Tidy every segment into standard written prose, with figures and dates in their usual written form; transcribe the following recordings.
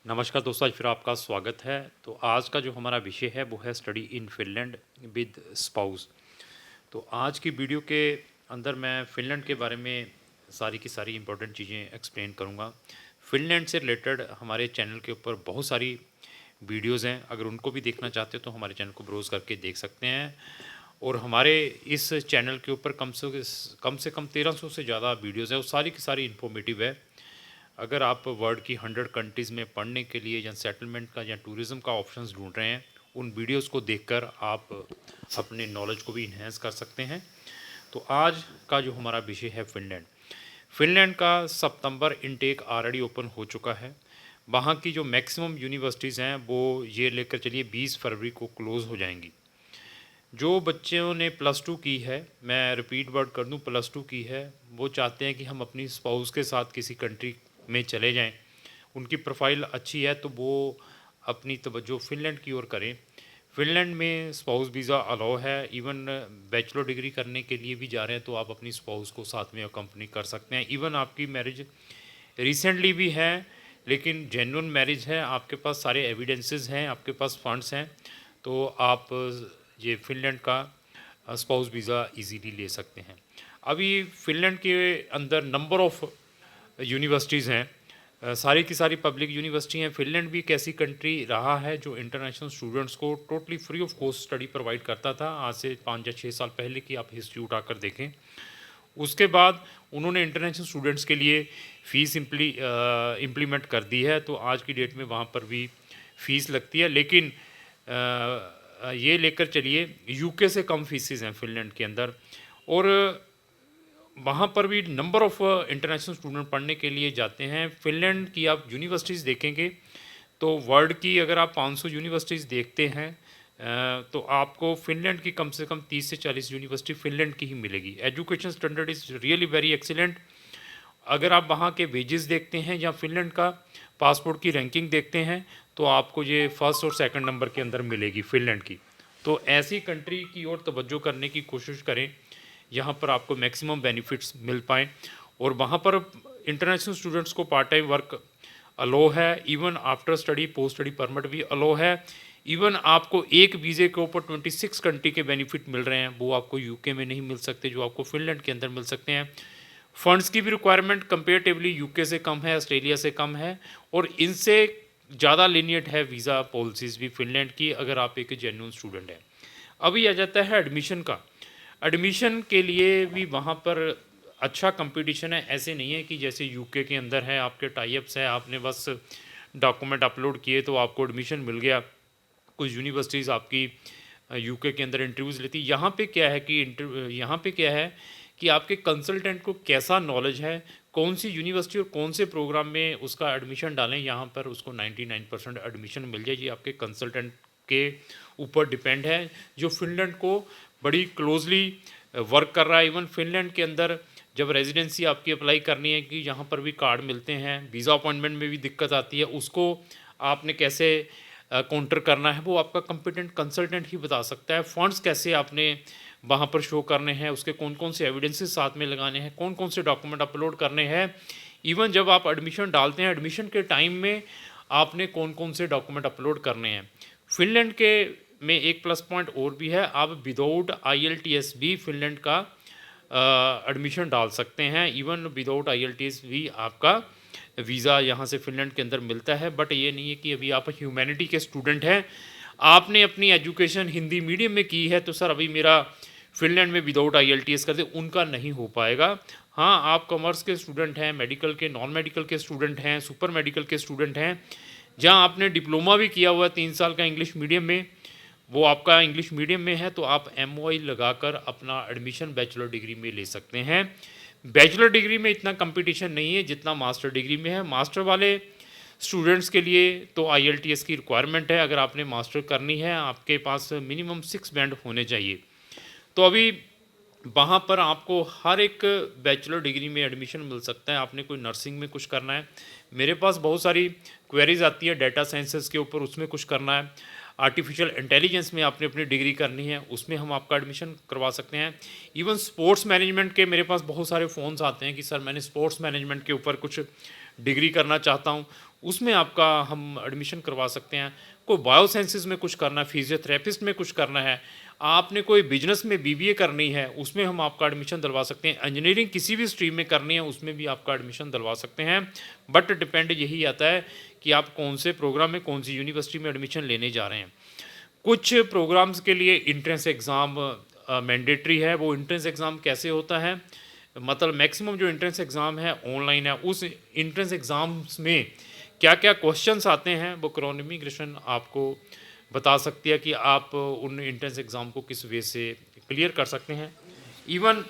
नमस्कार दोस्तों, आज फिर आपका स्वागत है। तो आज का जो हमारा विषय है वो है study in Finland with spouse. तो आज की वीडियो के अंदर मैं फ़िनलैंड के बारे में सारी की सारी इम्पोर्टेंट चीज़ें एक्सप्लेन करूँगा। फ़िनलैंड से रिलेटेड हमारे चैनल के ऊपर बहुत सारी वीडियोज़ हैं, अगर उनको भी देखना चाहते हो तो हमारे चैनल को ब्राउज़ करके देख सकते हैं। और हमारे इस चैनल के ऊपर कम से कम 1300 से ज़्यादा वीडियोज़ हैं, वो सारी की सारी इन्फॉर्मेटिव है। अगर आप वर्ल्ड की 100 कंट्रीज़ में पढ़ने के लिए या सेटलमेंट का या टूरिज़्म का ऑप्शंस ढूंढ रहे हैं, उन वीडियोस को देखकर आप अपने नॉलेज को भी इन्हेंस कर सकते हैं। तो आज का जो हमारा विषय है फ़िनलैंड। फ़िनलैंड का सितंबर इनटेक ऑलरेडी ओपन हो चुका है। वहाँ की जो मैक्सिमम यूनिवर्सिटीज़ हैं वो ये लेकर चलिए 20 फरवरी को क्लोज़ हो जाएंगी। जो बच्चों ने +2 की है, मैं रिपीट वर्ड कर दूं, +2 की है, वो चाहते हैं कि हम अपनी स्पाउस के साथ किसी कंट्री में चले जाएं, उनकी प्रोफाइल अच्छी है तो वो अपनी तवज्जो फ़िनलैंड की ओर करें। फ़िनलैंड में स्पाउस वीज़ा अलाउ है। इवन बैचलर डिग्री करने के लिए भी जा रहे हैं तो आप अपनी स्पाउस को साथ में अकम्पनी कर सकते हैं। इवन आपकी मैरिज रिसेंटली भी है, लेकिन जेन्युइन मैरिज है, आपके पास सारे एविडेंसेस हैं, आपके पास फंड्स हैं, तो आप ये फ़िनलैंड का स्पाउस वीज़ा इजीली ले सकते हैं। अभी फ़िनलैंड के अंदर नंबर ऑफ़ यूनिवर्सिटीज़ हैं, सारी की सारी पब्लिक यूनिवर्सिटी हैं। फ़िनलैंड भी एक ऐसी कंट्री रहा है जो इंटरनेशनल स्टूडेंट्स को totally free of cost study provide करता था, आज से 5 या 6 साल पहले की आप हिस्ट्री उठाकर देखें। उसके बाद उन्होंने इंटरनेशनल स्टूडेंट्स के लिए फ़ीस इम्प्लीमेंट कर दी है, तो आज की डेट में वहाँ पर भी फ़ीस लगती है। लेकिन ये लेकर चलिए यूके से कम फीसेस हैं फ़िनलैंड के अंदर। और वहाँ पर भी नंबर ऑफ़ इंटरनेशनल स्टूडेंट पढ़ने के लिए जाते हैं। फ़िनलैंड की आप यूनिवर्सिटीज़ देखेंगे तो वर्ल्ड की अगर आप 500 यूनिवर्सिटीज़ देखते हैं, तो आपको फ़िनलैंड की कम से कम 30 से 40 यूनिवर्सिटी फ़िनलैंड की ही मिलेगी। Education standard is really very excellent. अगर आप वहाँ के वेजेस देखते हैं या फ़िनलैंड का पासपोर्ट की रैंकिंग देखते हैं, तो आपको ये फर्स्ट और सेकंड नंबर के अंदर मिलेगी फ़िनलैंड की। तो ऐसी कंट्री की ओर तवज्जो करने की कोशिश करें, यहाँ पर आपको मैक्सिमम बेनिफिट्स मिल पाएँ। और वहाँ पर इंटरनेशनल स्टूडेंट्स को पार्ट टाइम वर्क अलो है। Even after study post study permit भी अलो है। इवन आपको एक वीज़े के ऊपर 26 कंट्री के बेनिफिट मिल रहे हैं, वो आपको यूके में नहीं मिल सकते, जो आपको फ़िनलैंड के अंदर मिल सकते हैं। फंड्स की भी रिक्वायरमेंट कंपेरेटिवली यूके से कम है, ऑस्ट्रेलिया से कम है, और इनसे ज़्यादा लीनियट है वीज़ा पॉलिसीज़ भी फ़िनलैंड की, अगर आप एक जेन्युइन स्टूडेंट हैं। अभी आ जाता है एडमिशन का। एडमिशन के लिए भी वहाँ पर अच्छा कंपटीशन है। ऐसे नहीं है कि जैसे यूके के अंदर है, आपके टाई अप्स है, आपने बस डॉक्यूमेंट अपलोड किए तो आपको एडमिशन मिल गया। कुछ यूनिवर्सिटीज़ आपकी यूके के अंदर इंटरव्यूज़ लेती। यहाँ पे क्या है कि आपके कंसल्टेंट को कैसा नॉलेज है, कौन सी यूनिवर्सिटी और कौन से प्रोग्राम में उसका एडमिशन डालें, यहाँ पर उसको 99% एडमिशन मिल जाए। ये आपके कंसल्टेंट के ऊपर डिपेंड है, जो फ़िनलैंड को बड़ी क्लोजली वर्क कर रहा है। इवन फ़िनलैंड के अंदर जब रेजिडेंसी आपकी अप्लाई करनी है, कि यहाँ पर भी कार्ड मिलते हैं, वीज़ा अपॉइंटमेंट में भी दिक्कत आती है, उसको आपने कैसे काउंटर करना है, वो आपका कंपिटेंट कंसल्टेंट ही बता सकता है। फंड्स कैसे आपने वहाँ पर शो करने हैं, उसके कौन कौन से एविडेंसेस साथ में लगाने हैं, कौन कौन से डॉक्यूमेंट अपलोड करने हैं। इवन जब आप एडमिशन डालते हैं, एडमिशन के टाइम में आपने कौन कौन से डॉक्यूमेंट अपलोड करने हैं। फ़िनलैंड के में एक प्लस पॉइंट और भी है, आप विदाउट IELTS भी फ़िनलैंड का एडमिशन डाल सकते हैं। इवन विदाउट IELTS भी आपका वीज़ा यहाँ से फ़िनलैंड के अंदर मिलता है। बट ये नहीं है कि अभी आप ह्यूमैनिटी के स्टूडेंट हैं, आपने अपनी एजुकेशन हिंदी मीडियम में की है, तो सर अभी मेरा फ़िनलैंड में विदाउट IELTS कर दे, उनका नहीं हो पाएगा। हाँ, आप कॉमर्स के स्टूडेंट हैं, मेडिकल के, नॉन मेडिकल के स्टूडेंट हैं, सुपर मेडिकल के स्टूडेंट हैं, जहाँ आपने डिप्लोमा भी किया हुआ है 3 साल का इंग्लिश मीडियम में, वो आपका इंग्लिश मीडियम में है, तो आप MOI लगाकर अपना एडमिशन बैचलर डिग्री में ले सकते हैं। बैचलर डिग्री में इतना कंपटीशन नहीं है जितना मास्टर डिग्री में है। मास्टर वाले स्टूडेंट्स के लिए तो IELTS की रिक्वायरमेंट है। अगर आपने मास्टर करनी है, आपके पास मिनिमम 6 बैंड होने चाहिए। तो अभी वहाँ पर आपको हर एक बैचलर डिग्री में एडमिशन मिल सकता है। आपने कोई नर्सिंग में कुछ करना है, मेरे पास बहुत सारी क्वेरीज आती है डेटा साइंसेस के ऊपर, उसमें कुछ करना है, आर्टिफिशियल इंटेलिजेंस में आपने अपनी डिग्री करनी है, उसमें हम आपका एडमिशन करवा सकते हैं। इवन स्पोर्ट्स मैनेजमेंट के मेरे पास बहुत सारे फ़ोन्स आते हैं कि सर मैंने स्पोर्ट्स मैनेजमेंट के ऊपर कुछ डिग्री करना चाहता हूँ, उसमें आपका हम एडमिशन करवा सकते हैं। कोई बायोसाइंसेज़ में कुछ करना है, फिजियोथेरेपिस्ट में कुछ करना है, आपने कोई बिजनेस में बीबीए करनी है, उसमें हम आपका एडमिशन दिलवा सकते हैं। इंजीनियरिंग किसी भी स्ट्रीम में करनी है, उसमें भी आपका एडमिशन दिलवा सकते हैं। बट डिपेंड यही आता है कि आप कौन से प्रोग्राम में, कौन सी यूनिवर्सिटी में एडमिशन लेने जा रहे हैं। कुछ प्रोग्राम्स के लिए एंट्रेंस एग्ज़ाम मैंडेटरी है। वो एंट्रेंस एग्ज़ाम कैसे होता है, मतलब मैक्सिमम जो एंट्रेंस एग्ज़ाम है ऑनलाइन है, उस एंट्रेंस एग्ज़ाम्स में क्या क्या क्वेश्चंस आते हैं वो क्रॉन इमिग्रेशन आपको बता सकती है कि आप उन एंट्रेंस एग्ज़ाम को किस वे से क्लियर कर सकते हैं। Even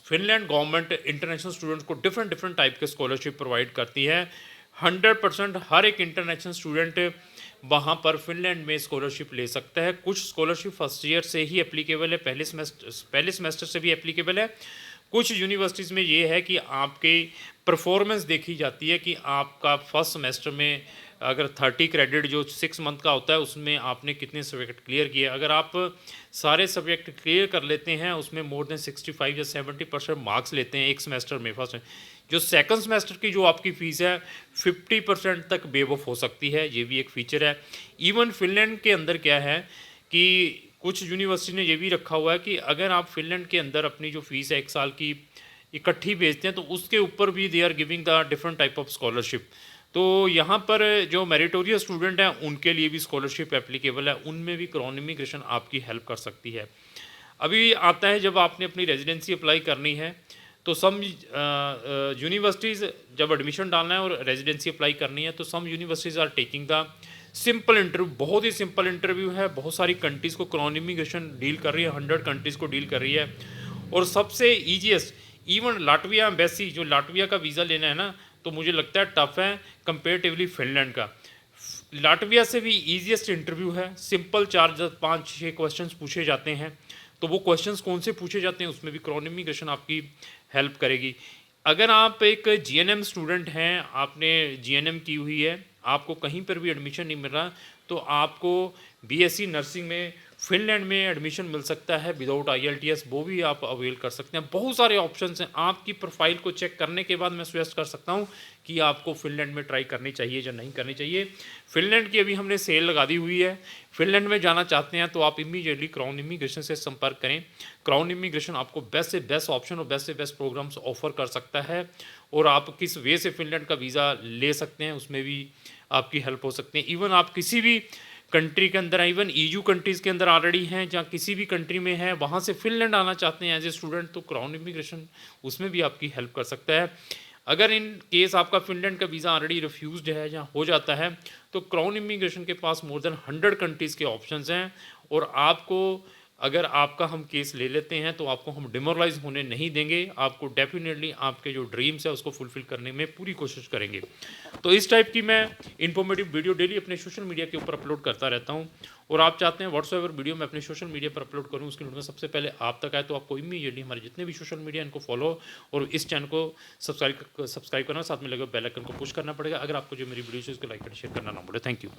Finland government international students को डिफरेंट डिफरेंट टाइप के स्कॉलरशिप प्रोवाइड करती है। 100% हर एक इंटरनेशनल स्टूडेंट वहाँ पर फिनलैंड में स्कॉलरशिप ले सकता है। कुछ स्कॉलरशिप फर्स्ट ईयर से ही एप्लीकेबल है, पहले सेमेस्टर से भी एप्लीकेबल है। कुछ यूनिवर्सिटीज़ में ये है कि आपकी परफॉर्मेंस देखी जाती है कि आपका फर्स्ट सेमेस्टर में अगर 30 क्रेडिट जो 6 मंथ का होता है उसमें आपने कितने सब्जेक्ट क्लियर किए। अगर आप सारे सब्जेक्ट क्लियर कर लेते हैं, उसमें मोर देन 65 या 70% मार्क्स लेते हैं एक सेमेस्टर में, फर्स्ट में, जो सेकंड सेमेस्टर की जो आपकी फ़ीस है 50% तक वेव ऑफ हो सकती है। ये भी एक फ़ीचर है। इवन फिनलैंड के अंदर क्या है कि कुछ यूनिवर्सिटी ने ये भी रखा हुआ है कि अगर आप फिनलैंड के अंदर अपनी जो फ़ीस है 1 साल की इकट्ठी भेजते हैं तो उसके ऊपर भी they are giving the different type of scholarship. तो यहाँ पर जो मेरिटोरियस स्टूडेंट हैं उनके लिए भी स्कॉलरशिप एप्लीकेबल है, उनमें भी क्रॉन इमिग्रेशन आपकी हेल्प कर सकती है। अभी आता है जब आपने अपनी रेजिडेंसी अप्लाई करनी है तो सम यूनिवर्सिटीज़ जब एडमिशन डालना है और रेजिडेंसी अप्लाई करनी है तो some universities are taking the simple interview. बहुत ही सिंपल इंटरव्यू है, बहुत सारी कंट्रीज़ को क्रॉन इमिग्रेशन डील कर रही है, 100 कंट्रीज़ को डील कर रही है। और सबसे ईजीएस्ट इवन लाटविया एम्बेसी, जो लाटविया का वीज़ा लेना है ना, तो मुझे लगता है टफ है कंपेरेटिवली फिनलैंड का। लाटविया से भी ईजीएस्ट इंटरव्यू है, सिंपल 4-5-6 क्वेश्चंस पूछे जाते हैं। तो वो क्वेश्चंस कौन से पूछे जाते हैं उसमें भी क्रॉन इमिग्रेशन आपकी हेल्प करेगी। अगर आप एक जीएनएम स्टूडेंट हैं, आपने जीएनएम की हुई है, आपको कहीं पर भी एडमिशन नहीं मिल रहा, तो आपको बीएससी नर्सिंग में फिनलैंड में एडमिशन मिल सकता है विदाउट आईएलटीएस, वो भी आप अवेल कर सकते हैं। बहुत सारे ऑप्शंस हैं। आपकी प्रोफाइल को चेक करने के बाद मैं सजेस्ट कर सकता हूं कि आपको फिनलैंड में ट्राई करनी चाहिए या नहीं करनी चाहिए। फिनलैंड की अभी हमने सेल लगा दी हुई है। फिनलैंड में जाना चाहते हैं तो आप इमीडिएटली क्राउन इमिग्रेशन से संपर्क करें। क्राउन इमिग्रेशन आपको बेस्ट से बेस्ट ऑप्शन और बेस्ट से बेस्ट प्रोग्राम्स ऑफर कर सकता है, और आप किस वे से फिनलैंड का वीज़ा ले सकते हैं उसमें भी आपकी हेल्प हो सकती है। इवन आप किसी भी कंट्री के अंदर, इवन ईयू कंट्रीज़ के अंदर ऑलरेडी हैं, जहाँ किसी भी कंट्री में है, वहाँ से फिनलैंड आना चाहते हैं एज ए स्टूडेंट, तो क्राउन इमिग्रेशन उसमें भी आपकी हेल्प कर सकता है। अगर इन केस आपका फिनलैंड का वीज़ा ऑलरेडी रिफ्यूज्ड है या हो जाता है, तो क्राउन इमिग्रेशन के पास मोर देन 100 कंट्रीज़ के ऑप्शंस हैं, और आपको अगर आपका हम केस ले लेते हैं तो आपको हम डिमोरलाइज होने नहीं देंगे। आपको डेफिनेटली आपके जो ड्रीम्स है उसको फुलफिल करने में पूरी कोशिश करेंगे। तो इस टाइप की मैं इन्फॉर्मेटिव वीडियो डेली अपने सोशल मीडिया के ऊपर अपलोड करता रहता हूं, और आप चाहते हैं व्हाट्सएवर वीडियो मैं अपने सोशल मीडिया पर अपलोड करूं, उसकी नोटिफिकेशन सबसे पहले आप तक आए, तो आपको इमीडिएटली हमारे जितने भी सोशल मीडिया इनको फॉलो और इस चैनल को सब्सक्राइब करना, साथ में लगे बेल आइकन को पुश करना पड़ेगा। अगर आपको जो मेरी वीडियो है उसको लाइक एंड शेयर करना ना भूलें। Thank you.